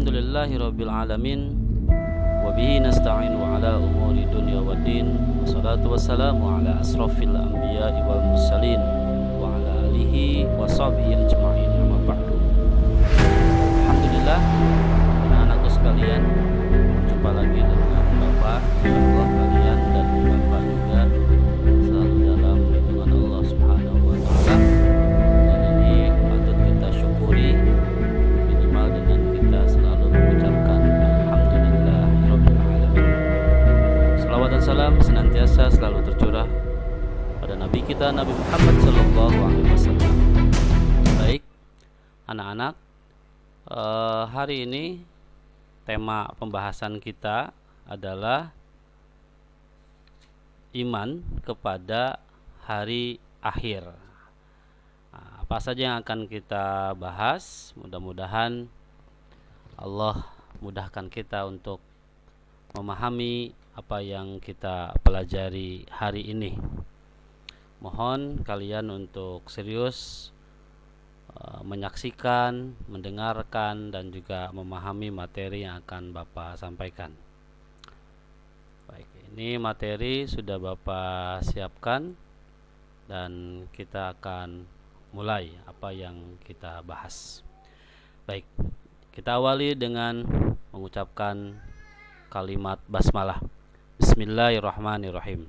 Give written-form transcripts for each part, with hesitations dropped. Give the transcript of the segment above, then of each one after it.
Alhamdulillahirabbil alamin wa bihi nasta'inu ala umuri dunya waddin. Wassalatu wassalamu ala asrofil anbiya'i wal mursalin wa ala alihi wa sahbihi ajma'in, amma ba'du. Alhamdulillah, anak-anakku sekalian, berjumpa lagi dengan Bapak. Insyaallah kalian dan Bapak juga selalu dalam lindungan Allah Subhanahu wa taala. Dan ini patut kita syukuri, minimal dengan kita selalu mengucapkan alhamdulillahirabbil alamin. Salawat dan salam senantiasa selalu tercurah pada Nabi kita, Nabi Muhammad sallallahu alaihi wasallam. Baik, anak-anak, hari ini tema pembahasan kita adalah iman kepada hari akhir. Apa saja yang akan kita bahas? Mudah-mudahan Allah mudahkan kita untuk memahami apa yang kita pelajari hari ini. Mohon kalian untuk serius menyaksikan, mendengarkan, dan juga memahami materi yang akan Bapak sampaikan. Baik, ini materi sudah Bapak siapkan dan kita akan mulai apa yang kita bahas. Baik, kita awali dengan mengucapkan kalimat basmalah. Bismillahirrahmanirrahim.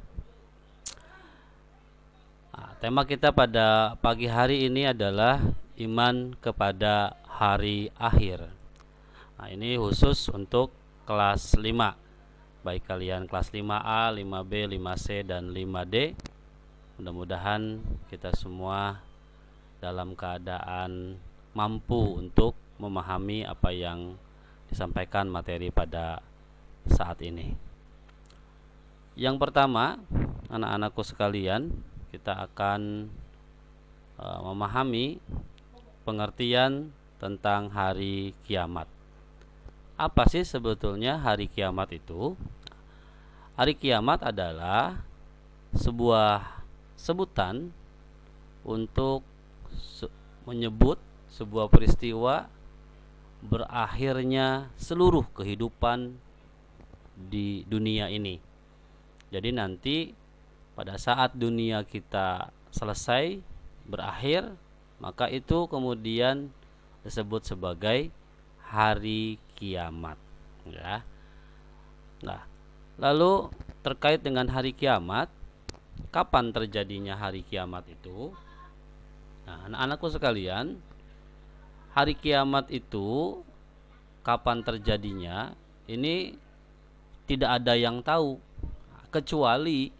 Tema kita pada pagi hari ini adalah iman kepada hari akhir. Ini khusus untuk kelas 5. Baik kalian kelas 5A, 5B, 5C, dan 5D. Mudah-mudahan kita semua dalam keadaan mampu untuk memahami apa yang disampaikan materi pada saat ini. Yang pertama, anak-anakku sekalian, kita akan memahami pengertian tentang hari kiamat. Apa sih sebetulnya hari kiamat itu? Hari kiamat adalah sebuah sebutan untuk menyebut sebuah peristiwa berakhirnya seluruh kehidupan di dunia ini. Jadi nanti pada saat dunia kita selesai, berakhir, maka itu kemudian disebut sebagai hari kiamat, ya. Nah, lalu terkait dengan hari kiamat, kapan terjadinya hari kiamat itu? Nah, anak-anakku sekalian, hari kiamat itu kapan terjadinya? Ini tidak ada yang tahu kecuali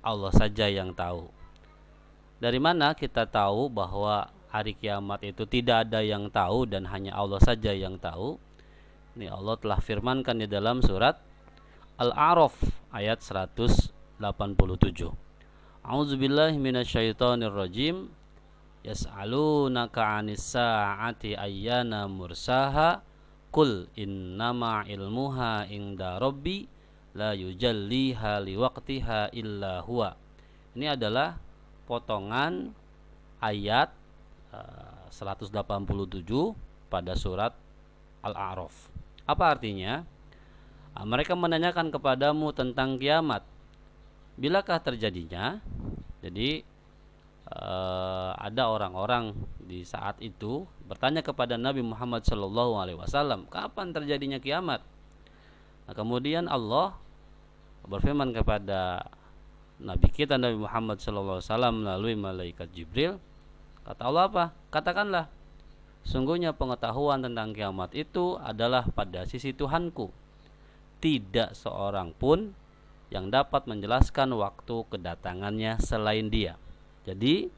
Allah saja yang tahu. Dari mana kita tahu bahwa hari kiamat itu tidak ada yang tahu dan hanya Allah saja yang tahu? Ini Allah telah firmankan di dalam surat Al-A'raf ayat 187. A'udzubillahi minasyaitonirrajim. Yas'alunaka 'anis sa'ati ayyana mursaha qul innama ilmuha inda rabbi la yujalliha liwaqtiha illa huwa. Ini adalah potongan ayat 187 pada surat Al-A'raf. Apa artinya? Mereka menanyakan kepadamu tentang kiamat, bilakah terjadinya? Jadi ada orang-orang di saat itu bertanya kepada Nabi Muhammad SAW, kapan terjadinya kiamat? Nah, kemudian Allah berfirman kepada Nabi kita Nabi Muhammad SAW melalui malaikat Jibril. Kata Allah apa? Katakanlah, sungguhnya pengetahuan tentang kiamat itu adalah pada sisi Tuhanku. Tidak seorang pun yang dapat menjelaskan waktu kedatangannya selain Dia. Jadi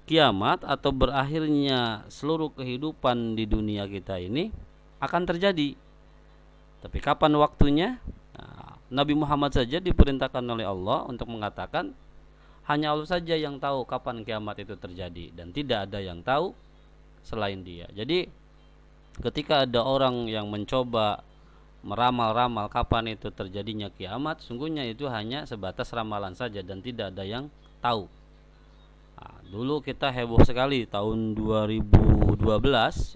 kiamat atau berakhirnya seluruh kehidupan di dunia kita ini akan terjadi. Tapi kapan waktunya? Nabi Muhammad saja diperintahkan oleh Allah untuk mengatakan hanya Allah saja yang tahu kapan kiamat itu terjadi dan tidak ada yang tahu selain Dia. Jadi ketika ada orang yang mencoba meramal-ramal kapan itu terjadinya kiamat, sungguhnya itu hanya sebatas ramalan saja dan tidak ada yang tahu. Dulu kita heboh sekali tahun 2012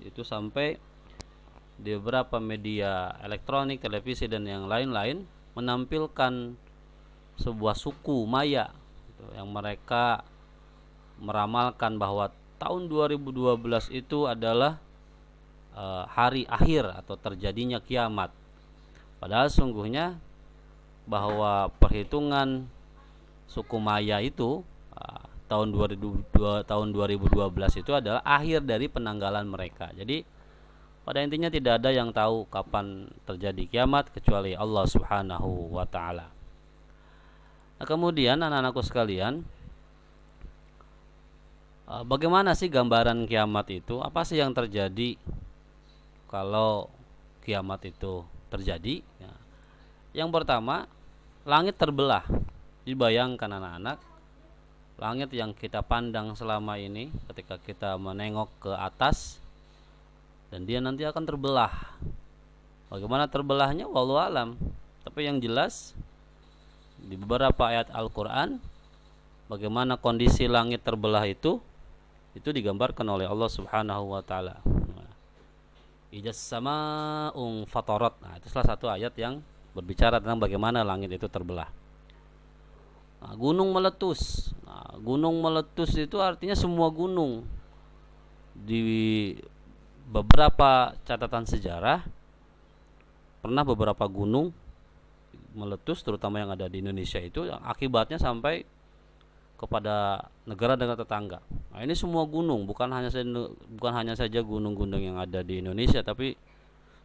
itu sampai di beberapa media elektronik, televisi dan yang lain-lain menampilkan sebuah suku Maya gitu, yang mereka meramalkan bahwa tahun 2012 itu adalah hari akhir atau terjadinya kiamat. Padahal sungguhnya bahwa perhitungan suku Maya itu tahun 2012 itu adalah akhir dari penanggalan mereka. Jadi pada intinya tidak ada yang tahu kapan terjadi kiamat kecuali Allah Subhanahu wa taala. Nah, kemudian anak-anakku sekalian, bagaimana sih gambaran kiamat itu? Apa sih yang terjadi kalau kiamat itu terjadi? Ya. Yang pertama, langit terbelah. Dibayangkan anak-anak, langit yang kita pandang selama ini ketika kita menengok ke atas, dan dia nanti akan terbelah. Bagaimana terbelahnya? Wallahu alam. Tapi yang jelas di beberapa ayat Al-Quran, bagaimana kondisi langit terbelah itu digambarkan oleh Allah Subhanahu wa taala. Ijas sama'un fatarat. Nah, itu salah satu ayat yang berbicara tentang bagaimana langit itu terbelah. Nah, gunung meletus. Nah, gunung meletus itu artinya semua gunung. Di beberapa catatan sejarah pernah beberapa gunung meletus, terutama yang ada di Indonesia itu, yang akibatnya sampai kepada negara-negara tetangga. Nah, ini semua gunung, bukan hanya saja gunung-gunung yang ada di Indonesia, tapi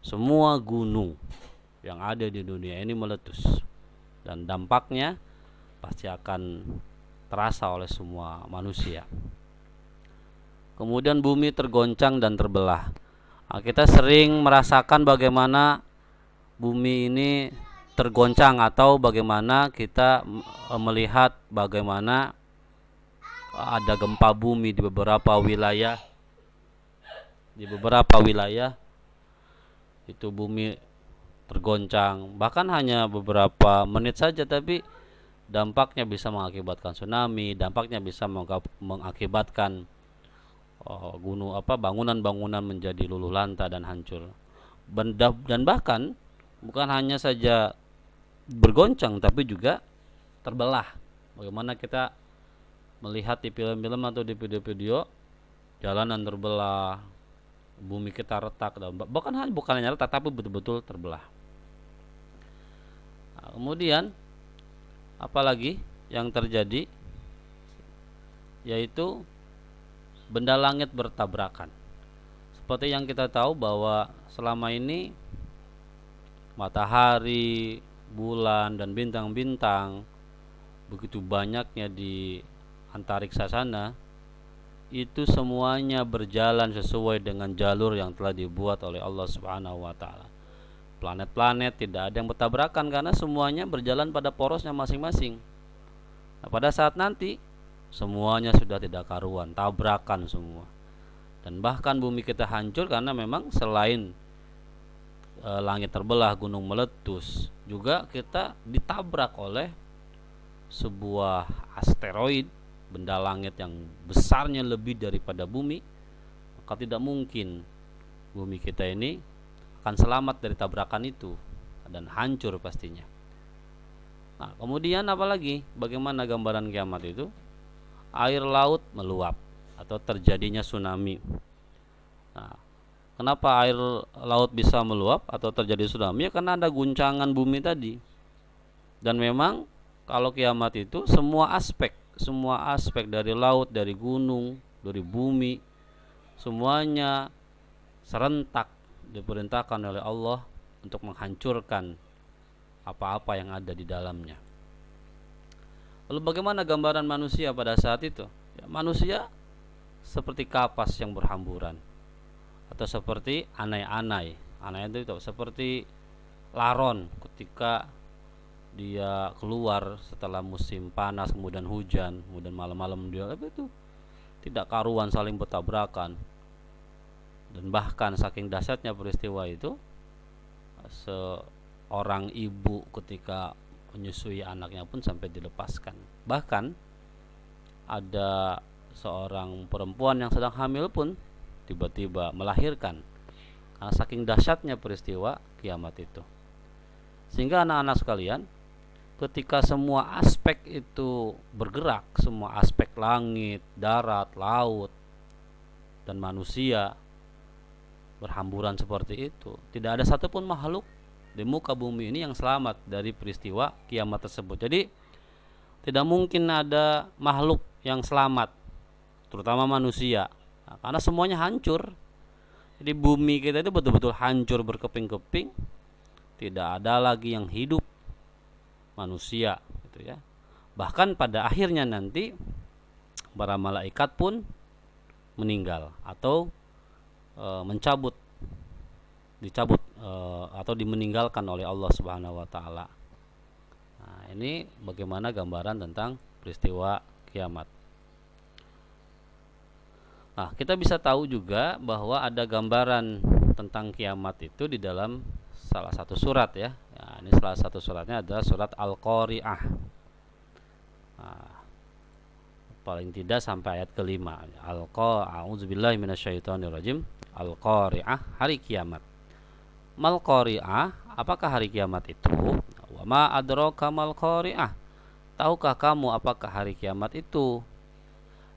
semua gunung yang ada di dunia ini meletus, dan dampaknya pasti akan terasa oleh semua manusia. Kemudian bumi tergoncang dan terbelah. Nah, kita sering merasakan bagaimana bumi ini tergoncang, atau bagaimana kita melihat bagaimana ada gempa bumi di beberapa wilayah. Itu bumi tergoncang, bahkan hanya beberapa menit saja, tapi dampaknya bisa mengakibatkan tsunami, dampaknya bisa mengakibatkan bangunan-bangunan menjadi luluh lantah dan hancur. Dan bahkan bukan hanya saja bergoncang, tapi juga terbelah. Bagaimana kita melihat di film-film atau di video-video, jalanan terbelah, bumi kita retak, bukan hanya retak, tapi betul-betul terbelah. Nah, kemudian apalagi yang terjadi, yaitu benda langit bertabrakan. Seperti yang kita tahu bahwa selama ini matahari, bulan, dan bintang-bintang begitu banyaknya di antariksa sana, itu semuanya berjalan sesuai dengan jalur yang telah dibuat oleh Allah Subhanahu wa taala. Planet-planet tidak ada yang bertabrakan karena semuanya berjalan pada porosnya masing-masing. Nah, pada saat nanti semuanya sudah tidak karuan, tabrakan semua. Dan bahkan bumi kita hancur karena memang selain langit terbelah, gunung meletus, juga kita ditabrak oleh sebuah asteroid, benda langit yang besarnya lebih daripada bumi. Maka tidak mungkin bumi kita ini akan selamat dari tabrakan itu, dan hancur pastinya. Nah, kemudian apalagi, bagaimana gambaran kiamat itu? Air laut meluap atau terjadinya tsunami. Nah, kenapa air laut bisa meluap atau terjadi tsunami? Ya, karena ada guncangan bumi tadi. Dan memang kalau kiamat itu semua aspek dari laut, dari gunung, dari bumi, semuanya serentak diperintahkan oleh Allah untuk menghancurkan apa-apa yang ada di dalamnya. Lalu bagaimana gambaran manusia pada saat itu? Ya, manusia seperti kapas yang berhamburan, atau seperti anai-anai. Anai itu seperti laron ketika dia keluar setelah musim panas, kemudian hujan, kemudian malam-malam dia itu tidak karuan, saling bertabrakan. Dan bahkan saking dahsyatnya peristiwa itu, seorang ibu ketika menyusui anaknya pun sampai dilepaskan. Bahkan ada seorang perempuan yang sedang hamil pun tiba-tiba melahirkan Karena saking dahsyatnya peristiwa kiamat itu. Sehingga anak-anak sekalian, ketika semua aspek itu bergerak, semua aspek langit, darat, laut, dan manusia berhamburan seperti itu, tidak ada satupun makhluk di muka bumi ini yang selamat dari peristiwa kiamat tersebut. Jadi tidak mungkin ada makhluk yang selamat, terutama manusia, karena semuanya hancur. Jadi bumi kita itu betul-betul hancur berkeping-keping, tidak ada lagi yang hidup manusia, gitu ya. Bahkan pada akhirnya nanti para malaikat pun meninggal atau dicabut atau dimeninggalkan oleh Allah Subhanahu wa taala. Nah, ini bagaimana gambaran tentang peristiwa kiamat. Nah, kita bisa tahu juga bahwa ada gambaran tentang kiamat itu di dalam salah satu surat ya. Ini salah satu suratnya adalah surat Al-Qari'ah. Nah, paling tidak sampai ayat kelima. A'udzubillahi minasyaitonirrajim. Al-Qari'ah, hari kiamat. Mal Qari'ah, apakah hari kiamat itu? Wa ma adraka mal Qari'ah. Tahukah kamu apakah hari kiamat itu?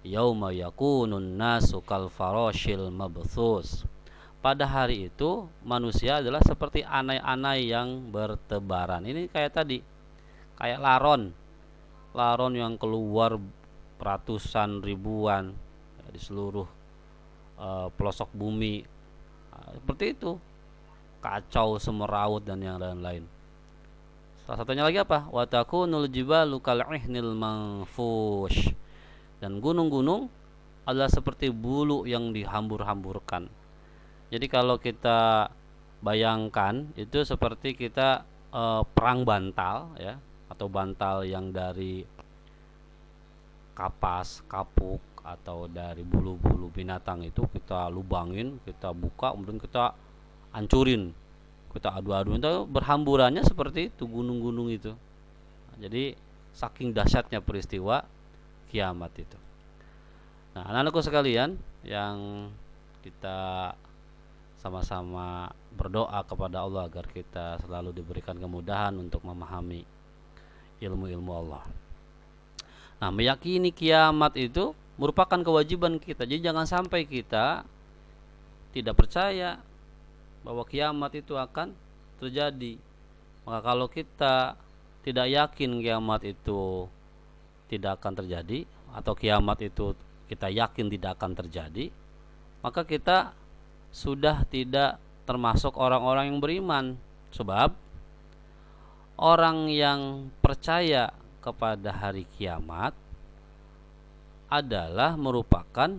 Yauma yakunun nasu kal farashil mabthus. Pada hari itu manusia adalah seperti anai-anai yang bertebaran. Ini kayak tadi, kayak laron yang keluar ratusan ribuan di seluruh pelosok bumi. Seperti itu, kacau, semeraut dan yang lain-lain. Salah satunya lagi apa? Wa takunul jibalu kal'ihnil manfush. Dan gunung-gunung adalah seperti bulu yang dihambur-hamburkan. Jadi kalau kita bayangkan itu seperti kita perang bantal ya, atau bantal yang dari kapas, kapuk atau dari bulu-bulu binatang itu kita lubangin, kita buka, kemudian kita hancurin, kita adu-adu, itu berhamburannya seperti itu gunung-gunung itu. Jadi saking dahsyatnya peristiwa kiamat itu. Nah, anak-anakku sekalian yang kita sama-sama berdoa kepada Allah agar kita selalu diberikan kemudahan untuk memahami ilmu-ilmu Allah. Nah, meyakini kiamat itu merupakan kewajiban kita. Jadi jangan sampai kita tidak percaya bahwa kiamat itu akan terjadi. Maka kalau kita tidak yakin kiamat itu tidak akan terjadi, atau kiamat itu kita yakin tidak akan terjadi, maka kita sudah tidak termasuk orang-orang yang beriman. Sebab orang yang percaya kepada hari kiamat adalah merupakan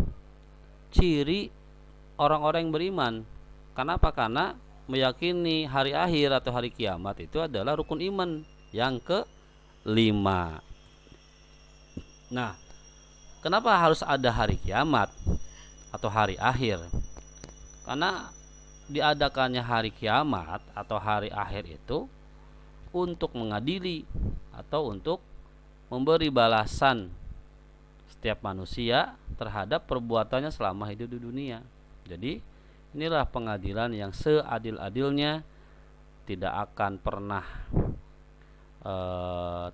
ciri orang-orang yang beriman. Kenapa? Karena meyakini hari akhir atau hari kiamat itu adalah rukun iman yang kelima. Nah, kenapa harus ada hari kiamat atau hari akhir? Karena diadakannya hari kiamat atau hari akhir itu untuk mengadili atau untuk memberi balasan setiap manusia terhadap perbuatannya selama hidup di dunia. Jadi inilah pengadilan yang seadil-adilnya, tidak akan pernah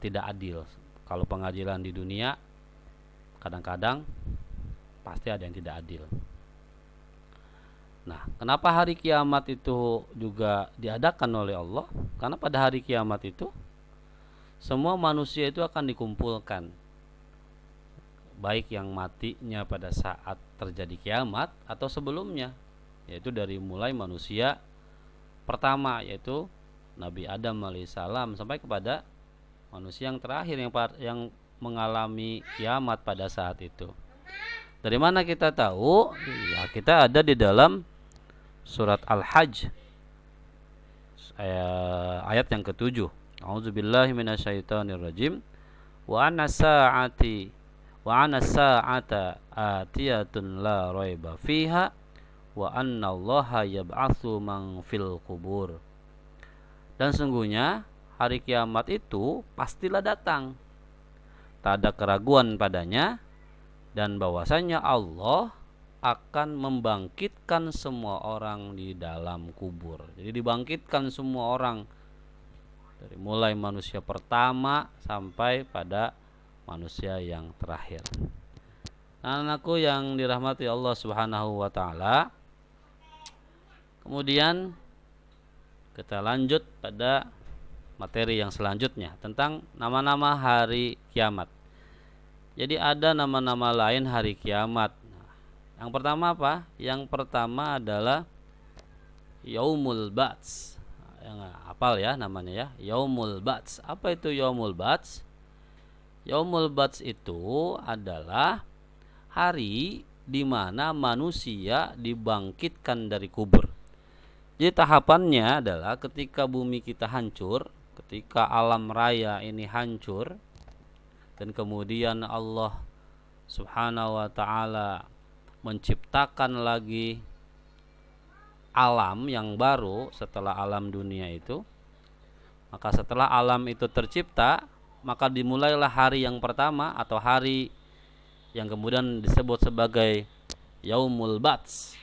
tidak adil. Kalau pengadilan di dunia kadang-kadang pasti ada yang tidak adil. Nah, kenapa hari kiamat itu juga diadakan oleh Allah? Karena pada hari kiamat itu semua manusia itu akan dikumpulkan, baik yang matinya pada saat terjadi kiamat atau sebelumnya, yaitu dari mulai manusia pertama, yaitu Nabi Adam alaihissalam, sampai kepada manusia yang terakhir yang mengalami kiamat pada saat itu. Dari mana kita tahu? Ya, kita ada di dalam surat Al-Hajj ayat yang ke-7. A'udzubillahi minasyaitonirrajim. Wa anna sa'ata atiyatun la raiba fiha wa anna Allaha yab'atsu man fil qubur. Dan sungguhnya hari kiamat itu pastilah datang, tak ada keraguan padanya, dan bahwasanya Allah akan membangkitkan semua orang di dalam kubur. Jadi dibangkitkan semua orang dari mulai manusia pertama sampai pada manusia yang terakhir. Anak-anakku yang dirahmati Allah Subhanahu wa taala. Kemudian kita lanjut pada materi yang selanjutnya tentang nama-nama hari kiamat. Jadi ada nama-nama lain hari kiamat. Yang pertama apa? Yang pertama adalah Yaumul Ba'ts. Yang hafal ya namanya ya, Yaumul Ba'ts. Apa itu Yaumul Ba'ts? Yaumul Ba'ts itu adalah hari di mana manusia dibangkitkan dari kubur. Jadi tahapannya adalah ketika bumi kita hancur, ketika alam raya ini hancur, dan kemudian Allah Subhanahu wa taala menciptakan lagi alam yang baru setelah alam dunia itu. Maka setelah alam itu tercipta, maka dimulailah hari yang pertama atau hari yang kemudian disebut sebagai Yaumul Ba'ts.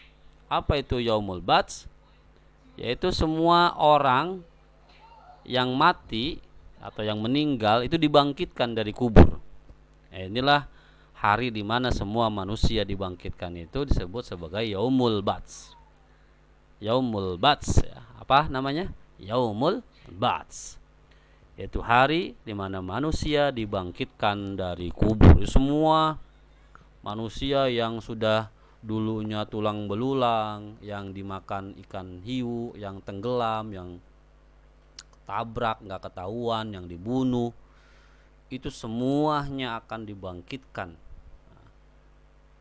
Apa itu Yaumul Ba'ts? Yaitu semua orang yang mati atau yang meninggal itu dibangkitkan dari kubur. Inilah hari di mana semua manusia dibangkitkan, itu disebut sebagai Yaumul Ba'ts. Yaumul Ba'ts ya. Apa namanya? Yaumul Ba'ts. Yaitu hari di mana manusia dibangkitkan dari kubur. Semua manusia yang sudah dulunya tulang belulang, yang dimakan ikan hiu, yang tenggelam, yang tabrak nggak ketahuan, yang dibunuh, itu semuanya akan dibangkitkan.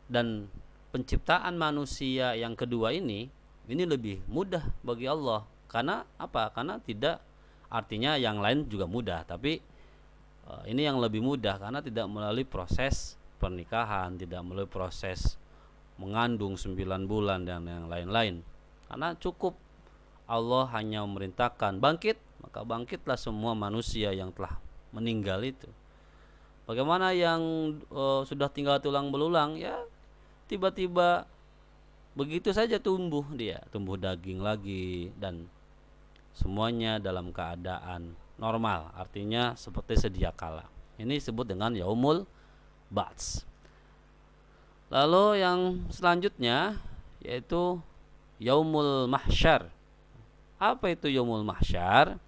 Dan penciptaan manusia yang kedua ini lebih mudah bagi Allah. Karena apa? Karena tidak, artinya yang lain juga mudah, tapi ini yang lebih mudah karena tidak melalui proses pernikahan, tidak melalui proses mengandung 9 bulan dan yang lain-lain. Karena cukup Allah hanya memerintahkan bangkit, maka bangkitlah semua manusia yang telah meninggal itu. Bagaimana yang sudah tinggal tulang belulang, ya tiba-tiba begitu saja tumbuh daging lagi, dan semuanya dalam keadaan normal, artinya seperti sedia kala. Ini disebut dengan Yaumul Ba'ts. Lalu yang selanjutnya yaitu Yaumul Mahsyar. Apa itu Yaumul Mahsyar?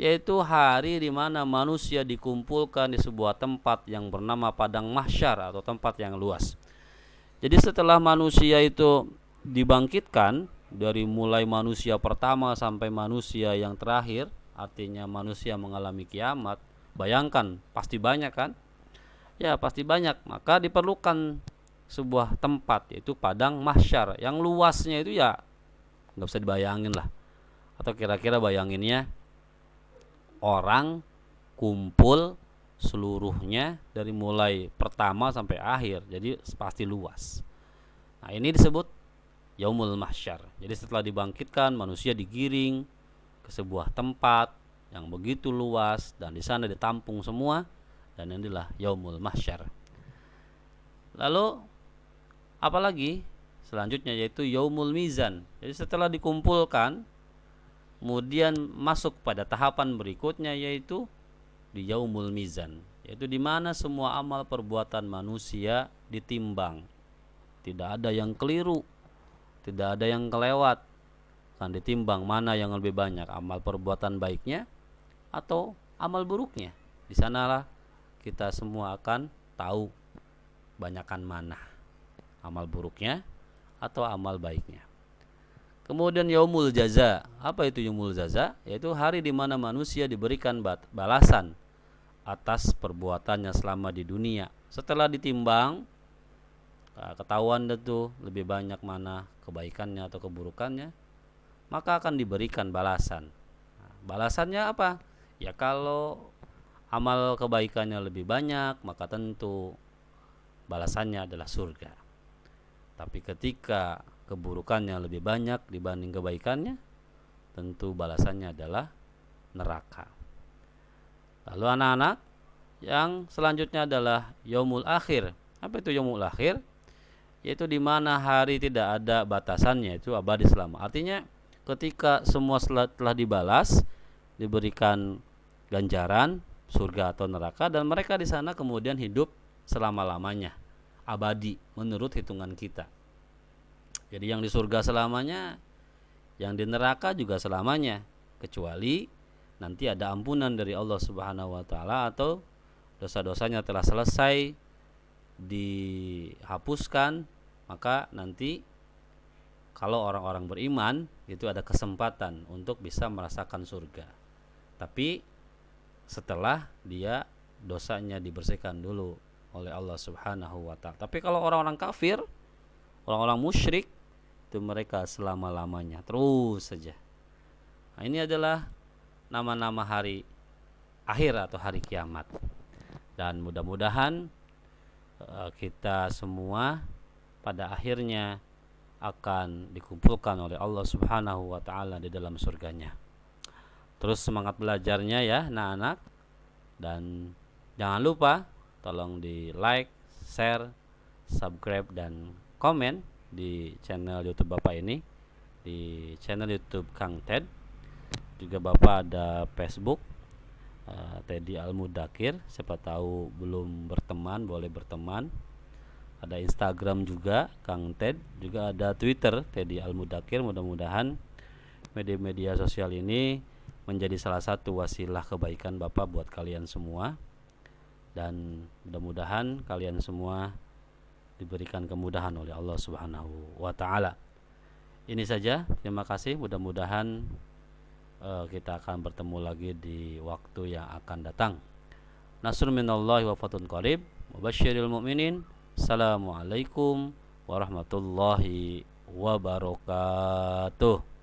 Yaitu hari di mana manusia dikumpulkan di sebuah tempat yang bernama padang mahsyar atau tempat yang luas. Jadi setelah manusia itu dibangkitkan dari mulai manusia pertama sampai manusia yang terakhir, artinya manusia mengalami kiamat. Bayangkan, pasti banyak kan? Ya, pasti banyak. Maka diperlukan sebuah tempat, yaitu padang mahsyar, yang luasnya itu ya nggak bisa dibayangin lah. Atau kira-kira bayanginnya orang kumpul seluruhnya dari mulai pertama sampai akhir, jadi pasti luas. Nah, ini disebut Yaumul Mahsyar. Jadi setelah dibangkitkan, manusia digiring ke sebuah tempat yang begitu luas dan di sana ditampung semua, dan inilah Yaumul Mahsyar. Lalu apalagi selanjutnya yaitu Yaumul Mizan. Jadi setelah dikumpulkan, kemudian masuk pada tahapan berikutnya yaitu di Yaumul Mizan, yaitu di mana semua amal perbuatan manusia ditimbang. Tidak ada yang keliru, tidak ada yang kelewat. Akan ditimbang mana yang lebih banyak, amal perbuatan baiknya atau amal buruknya. Di sanalah kita semua akan tahu banyakan mana, amal buruknya atau amal baiknya. Kemudian Yaumul Jaza. Apa itu Yaumul Jaza? Yaitu hari di mana manusia diberikan balasan atas perbuatannya selama di dunia. Setelah ditimbang, ketahuan itu lebih banyak mana kebaikannya atau keburukannya, maka akan diberikan balasan. Balasannya apa? Ya kalau amal kebaikannya lebih banyak, maka tentu balasannya adalah surga. Tapi ketika keburukannya lebih banyak dibanding kebaikannya, tentu balasannya adalah neraka. Lalu anak-anak, yang selanjutnya adalah Yaumul Akhir. Apa itu Yaumul Akhir? yaitu di mana hari tidak ada batasannya, itu abadi selama. Artinya ketika semua telah dibalas, diberikan ganjaran surga atau neraka, dan mereka di sana kemudian hidup selama-lamanya, abadi menurut hitungan kita. Jadi yang di surga selamanya, yang di neraka juga selamanya, kecuali nanti ada ampunan dari Allah Subhanahu wa taala atau dosa-dosanya telah selesai dihapuskan, maka nanti kalau orang-orang beriman itu ada kesempatan untuk bisa merasakan surga. Tapi setelah dia dosanya dibersihkan dulu oleh Allah Subhanahu wa taala. Tapi kalau orang-orang kafir, orang-orang musyrik, itu mereka selama-lamanya terus saja. Nah, ini adalah nama-nama hari akhir atau hari kiamat. Dan mudah-mudahan kita semua pada akhirnya akan dikumpulkan oleh Allah Subhanahu wa taala di dalam surganya. Terus semangat belajarnya ya anak-anak, dan jangan lupa tolong di like, share, subscribe dan komen di channel YouTube Bapak ini, di channel YouTube Kang Ted. Juga Bapak ada Facebook Teddy Al-Mudakir, siapa tahu belum berteman boleh berteman. Ada Instagram juga Kang Ted, juga ada Twitter Teddy Al-Mudakir. Mudah-mudahan media-media sosial ini menjadi salah satu wasilah kebaikan Bapak buat kalian semua, dan mudah-mudahan kalian semua diberikan kemudahan oleh Allah Subhanahu wa taala. Ini saja, terima kasih. Mudah-mudahan kita akan bertemu lagi di waktu yang akan datang. Nasrun minallahi wa fathun qarib wa basyiril mu'minin. Assalamualaikum warahmatullahi wabarakatuh.